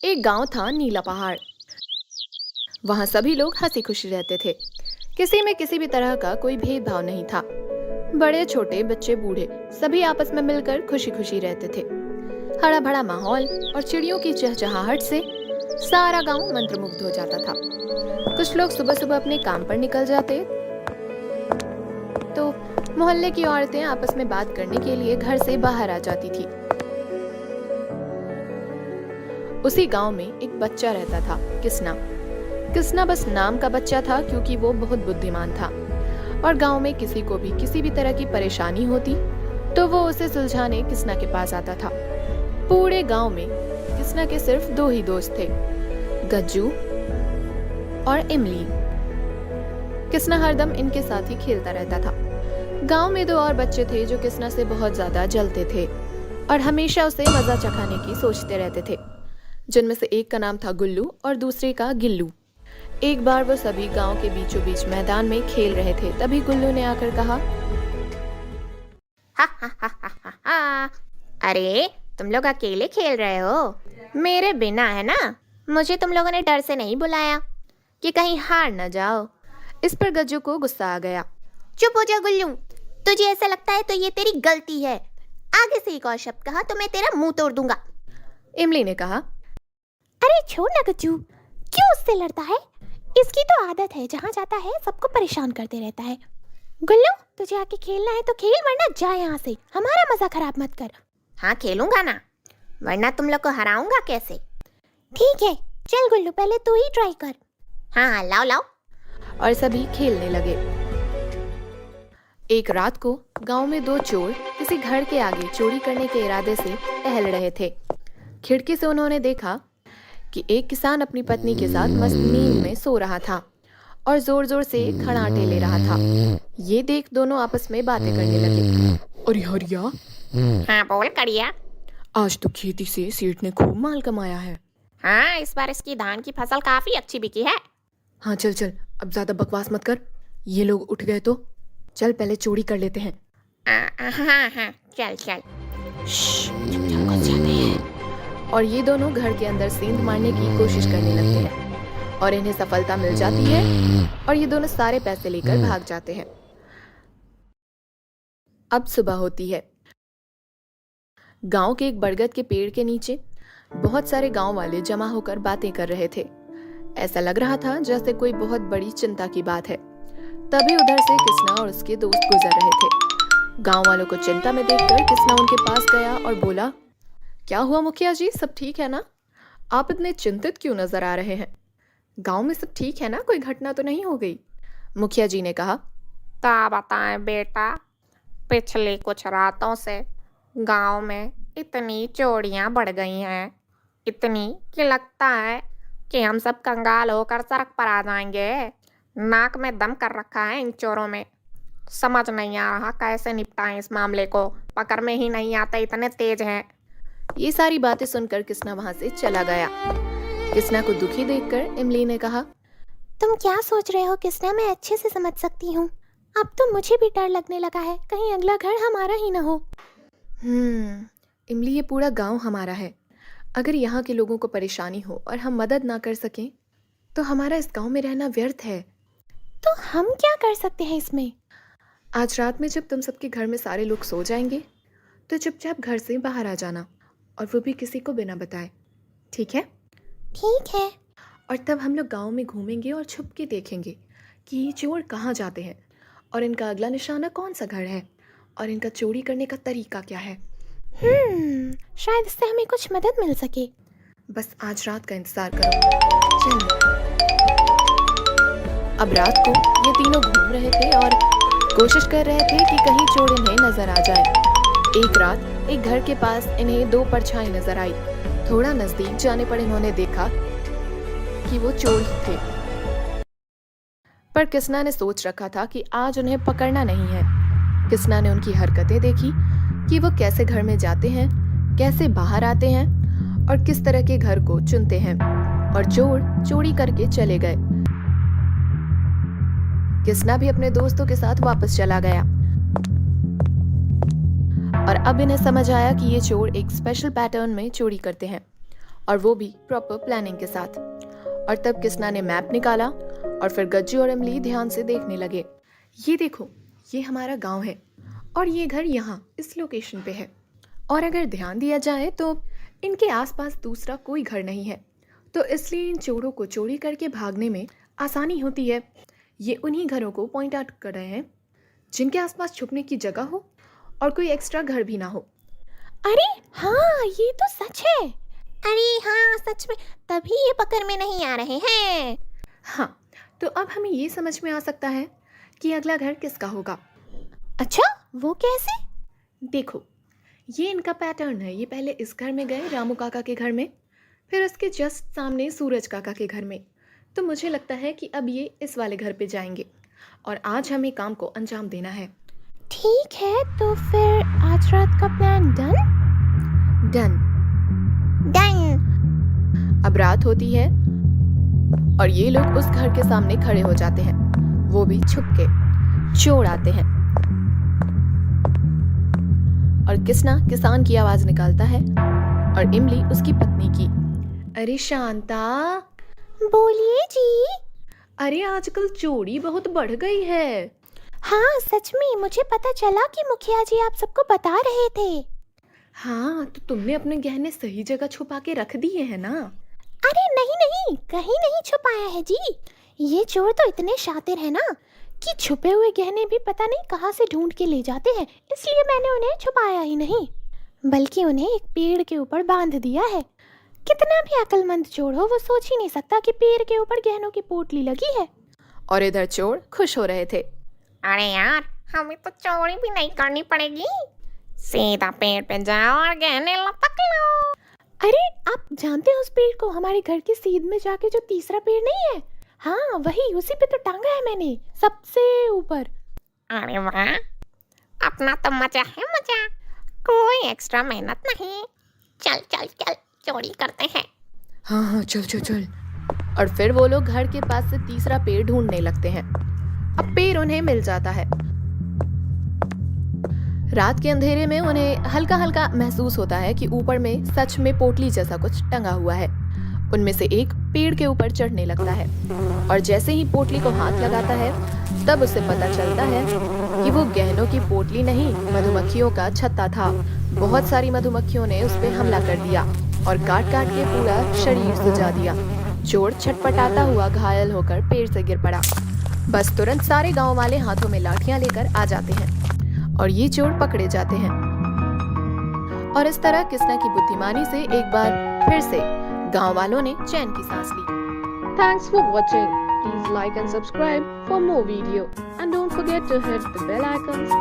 एक गांव था नीला पहाड़। वहां सभी लोग हंसी खुशी रहते थे। किसी में किसी भी तरह का कोई भेदभाव नहीं था। बड़े छोटे बच्चे बूढ़े सभी आपस में मिलकर खुशी खुशी रहते थे। हरा भरा माहौल और चिड़ियों की चहचहाहट से सारा गांव मंत्रमुग्ध हो जाता था। कुछ लोग सुबह सुबह अपने काम पर निकल जाते तो मोहल्ले की औरतें आपस में बात करने के लिए घर से बाहर आ जाती थी। उसी गांव में एक बच्चा रहता था, किसना। किसना बस नाम का बच्चा था, क्योंकि वो बहुत बुद्धिमान था और गांव में किसी को भी किसी भी तरह की परेशानी होती तो वो उसे सुलझाने किसना के पास आता था। पूरे गांव में किसना के सिर्फ दो ही दोस्त थे, गज्जू और इमली। किसना हरदम इनके साथ ही खेलता रहता था। गांव में दो और बच्चे थे जो किसना से बहुत ज्यादा जलते थे और हमेशा उसे मजा चखाने की सोचते रहते थे, जिनमें से एक का नाम था गुल्लू और दूसरे का गिल्लू। एक बार वो सभी गांव के बीचों बीच मैदान में खेल रहे थे, तभी गुल्लू ने आकर कहा, हा हा हा हा हा हा। अरे तुम लोग अकेले खेल रहे हो, मेरे बिना, है ना? मुझे तुम लोगों ने डर से नहीं बुलाया कि कहीं हार न जाओ। इस पर गज्जू को गुस्सा आ गया। चुप हो जा गुल्लू, तुझे ऐसा लगता है तो ये तेरी गलती है। आगे से एक और शब्द कहा तो मैं तेरा मुंह तोड़ दूंगा। इमली ने कहा, अरे छोड़ ना गज्जू, क्यों उससे लड़ता है? इसकी तो आदत है, जहाँ जाता है सबको परेशान करते रहता है। गुल्लू, तुझे आके खेलना है तो खेल, वरना जा यहाँ से, हमारा मजा खराब मत कर। हाँ खेलूंगा ना, वरना तुम लोग को हराऊंगा कैसे? ठीक है, चल गुल्लू, पहले तू ही ट्राई कर। हाँ लाओ लाओ। और सभी खेलने लगे। एक रात को गांव में दो चोर किसी घर के आगे चोरी करने के इरादे से टहल रहे थे। खिड़की से उन्होंने देखा कि एक किसान अपनी पत्नी के साथ मस्त नींद में सो रहा था और जोर जोर से खड़ाटे ले रहा था। ये देख दोनों आपस में बातें करने लगे। अरे हरिया, हाँ बोल कड़िया। आज तो खेती से सेठ ने खूब माल कमाया है। हाँ इस बार इसकी धान की फसल काफी अच्छी बिकी है। हाँ चल चल, अब ज्यादा बकवास मत कर, ये लोग उठ गए तो चल पहले चोरी कर लेते हैं। हाँ हाँ चल चल। और ये दोनों घर के अंदर सेंध मारने की कोशिश करने लगते हैं और इन्हें सफलता मिल जाती है और ये दोनों सारे पैसे लेकर भाग जाते हैं। अब सुबह होती है। गांव के एक बरगद के पेड़ के नीचे बहुत सारे गांव वाले जमा होकर बातें कर रहे थे। ऐसा लग रहा था जैसे कोई बहुत बड़ी चिंता की बात है। तभी उधर से किसना और उसके दोस्त गुजर रहे थे। गांव वालों को चिंता में देखकर किसना उनके पास गया और बोला, क्या हुआ मुखिया जी, सब ठीक है ना? आप इतने चिंतित क्यों नजर आ रहे हैं? गांव में सब ठीक है ना, कोई घटना तो नहीं हो गई? मुखिया जी ने कहा, क्या बताएं बेटा, पिछली कुछ रातों से गांव में इतनी चोरियां बढ़ गई हैं, इतनी कि लगता है कि हम सब कंगाल होकर सड़क पर आ जाएंगे। नाक में दम कर रखा है इन चोरों में। समझ नहीं आ रहा कैसे निपटाएं इस मामले को, पकड़ में ही नहीं आते, इतने तेज हैं। ये सारी बातें सुनकर किसना वहां से चला गया। किसना को दुखी देखकर इमली ने कहा, तुम क्या सोच रहे हो किसना, मैं अच्छे से समझ सकती हूँ। अब तो मुझे भी डर लगने लगा है, कहीं अगला घर हमारा ही ना हो। इमली, ये पूरा गांव हमारा है। अगर यहाँ के लोगों को परेशानी हो और हम मदद ना कर सकें तो हमारा इस गांव में रहना व्यर्थ है। तो हम क्या कर सकते हैं इसमें? आज रात में जब तुम सबके घर में सारे लोग सो जाएंगे तो चुपचाप घर से बाहर आ जाना, और वो भी किसी को बिना बताए, ठीक है? ठीक है। और तब हम लोग गांव में घूमेंगे और छुप के देखेंगे कि ये चोर कहाँ जाते हैं और इनका अगला निशाना कौन सा घर है और इनका चोरी करने का तरीका क्या है। शायद इससे हमें कुछ मदद मिल सके। बस आज रात का इंतजार करो। चल। अब रात को ये तीनों घूम रहे थे और कोशिश कर रहे थे कि कहीं चोर इन्हें नजर आ जाए। एक रात एक घर के पास इन्हें दो परछाई नजर आई। थोड़ा नजदीक जाने पर इन्होंने देखा कि वो चोर ही थे। पर किसना ने सोच रखा था कि आज उन्हें पकड़ना नहीं है। किसना ने उनकी हरकतें देखी कि वो कैसे घर में जाते हैं, कैसे बाहर आते हैं और किस तरह के घर को चुनते हैं, और चोर चोरी करके चले गए। किसना भी अपने दोस्तों के साथ वापस चला गया और अब इन्हें समझ आया कि ये चोर एक स्पेशल पैटर्न में चोरी करते हैं और वो भी प्रॉपर प्लानिंग के साथ। और तब किसना ने मैप निकाला और फिर गज्जू और इमली ध्यान से देखने लगे। ये देखो, ये हमारा गांव है और ये घर यहाँ इस लोकेशन पे है। और अगर ध्यान दिया जाए तो इनके आसपास दूसरा कोई घर नहीं है, तो इसलिए इन चोरों को चोरी करके भागने में आसानी होती है। ये उन्हीं घरों को पॉइंट आउट कर रहे हैं जिनके आसपास छुपने की जगह हो और कोई एक्स्ट्रा घर भी ना हो। अरे हाँ, ये तो सच है। अरे हाँ, सच में, तभी ये पकड़ में नहीं आ रहे हैं। हाँ, तो अब हमें ये समझ में आ सकता है कि अगला घर किसका होगा। अच्छा, वो कैसे? देखो, ये इनका पैटर्न है। ये पहले इस घर में गए, रामू काका के घर में, फिर उसके जस्ट सामने सूरज काका के घर में। तो मुझे लगता है कि अब ये इस वाले घर पे जाएंगे और आज हमें काम को अंजाम देना है। ठीक है, तो फिर आज रात का प्लान डन? डन। डन। अब रात होती है और ये लोग उस घर के सामने खड़े हो जाते हैं, वो भी छुप के। चोर आते हैं और किसना किसान की आवाज निकालता है और इमली उसकी पत्नी की। अरे शांता, बोलिए जी। अरे आजकल चोरी बहुत बढ़ गई है। हाँ, सच में मुझे पता चला कि मुखिया जी आप सबको बता रहे थे। हाँ, तो तुमने अपने गहने सही जगह छुपा के रख दिए हैं ना? अरे नहीं नहीं, कहीं नहीं छुपाया है जी। ये चोर तो इतने शातिर है ना कि छुपे हुए गहने भी पता नहीं कहाँ से ढूंढ के ले जाते हैं, इसलिए मैंने उन्हें छुपाया ही नहीं, बल्कि उन्हें एक पेड़ के ऊपर बांध दिया है। कितना भी अक्लमंद चोर हो, वो सोच ही नहीं सकता कि पेड़ के ऊपर गहनों की पोटली लगी है। और इधर चोर खुश हो रहे थे। अरे यार, हमें तो चोरी भी नहीं करनी पड़ेगी, सीधा पेड़ पे जाओ और गहने लपक लो। अरे आप जानते हैं उस पेड़ को? हमारे घर के सीध में जाके जो तीसरा पेड़ नहीं है, हाँ वही, उसी पे तो टांगा है मैंने, सबसे ऊपर। अरे वाह, अपना तो मजा है मजा, कोई एक्स्ट्रा मेहनत नहीं। चल चल चल, चोरी करते हैं। हाँ हाँ, चल चल चल। और फिर वो लोग घर के पास से तीसरा पेड़ ढूंढने लगते हैं। अब पेड़ उन्हें मिल जाता है। रात के अंधेरे में उन्हें हल्का हल्का महसूस होता है कि ऊपर में सच में पोटली जैसा कुछ टंगा हुआ है। उनमें से एक पेड़ के ऊपर चढ़ने लगता है और जैसे ही पोटली को हाथ लगाता है तब उसे पता चलता है कि वो गहनों की पोटली नहीं, मधुमक्खियों का छत्ता था। बहुत सारी मधुमक्खियों ने उस पर हमला कर दिया और काट काट के पूरा शरीर सुजा दिया। चोर छटपटाता हुआ घायल होकर पेड़ से गिर पड़ा। बस तुरंत सारे गांव वाले हाथों में लाठियां लेकर आ जाते हैं और ये चोर पकड़े जाते हैं। और इस तरह किसना की बुद्धिमानी से एक बार फिर से गांव वालों ने चैन की सांस ली। Thanks for watching. Please like and subscribe for more video. And don't forget to hit the bell icons